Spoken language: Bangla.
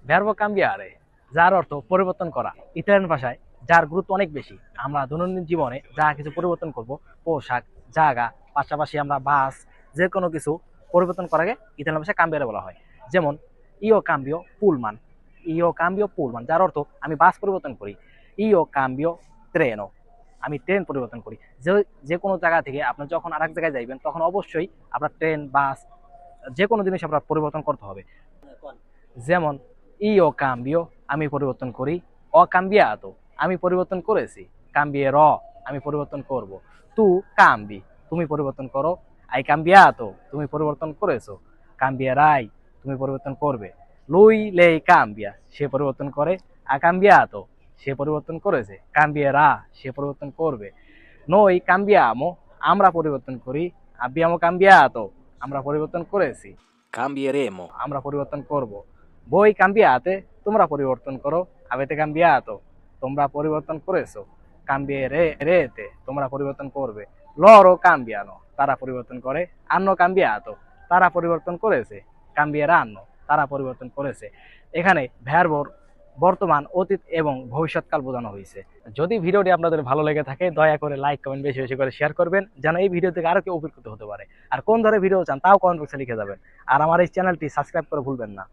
ভার্বো cambiare, যার অর্থ পরিবর্তন করা। ইতালিয়ান ভাষায় যার গুরুত্ব অনেক বেশি। আমরা দৈনন্দিন জীবনে যা কিছু পরিবর্তন করব, পোশাক, জায়গা, পাশাপাশি আমরা বাস, যে কোনো কিছু পরিবর্তন করাকে ইতালিয়ান ভাষায় cambiare বলা হয়। যেমন io cambio pullman, io cambio pullman, যার অর্থ আমি বাস পরিবর্তন করি। io cambio treno, আমি ট্রেন পরিবর্তন করি। যে যে কোনো জায়গা থেকে আপনি যখন আরেক জায়গায় যাইবেন তখন অবশ্যই আপনার ট্রেন, বাস, যে কোনো জিনিস আপনার পরিবর্তন করতে হবে। যেমন io cambio, আমি পরিবর্তন করি। ho cambiato, আমি পরিবর্তন করেছি। cambierò, আমি পরিবর্তন করব। tu cambi, তুমি পরিবর্তন করো। hai cambiato, তুমি পরিবর্তন করেছো। cambierai, তুমি পরিবর্তন করবে। lui lei cambia, সে পরিবর্তন করে। ha cambiato, সে পরিবর্তন করেছে। cambierà, সে পরিবর্তন করবে। noi cambiamo, আমরা পরিবর্তন করি। abbiamo cambiato, আমরা পরিবর্তন করেছি। cambieremo, আমরা পরিবর্তন করব। voi cambiate, তোমরা পরিবর্তন করো। avete cambiato, তোমরা পরিবর্তন করেছো। cambierete, তোমরা পরিবর্তন করবে। loro cambiano, তারা পরিবর্তন করে। hanno cambiato, তারা পরিবর্তন করেছে। cambieranno, তারা পরিবর্তন করেছে। এখানে ভার্বর বর্তমান, অতীত এবং ভবিষ্যৎকাল বোঝানো হয়েছে। যদি ভিডিওটি আপনাদের ভালো লেগে থাকে দয়া করে লাইক, কমেন্ট বেশি বেশি করে শেয়ার করবেন, যেন এই ভিডিও থেকে আরো কেউ উপকৃত হতে পারে। আর কোন ধরনের ভিডিও চান তাও কমেন্ট বক্সে লিখে যাবেন। আর আমার এই চ্যানেলটি সাবস্ক্রাইব করে ভুলবেন না।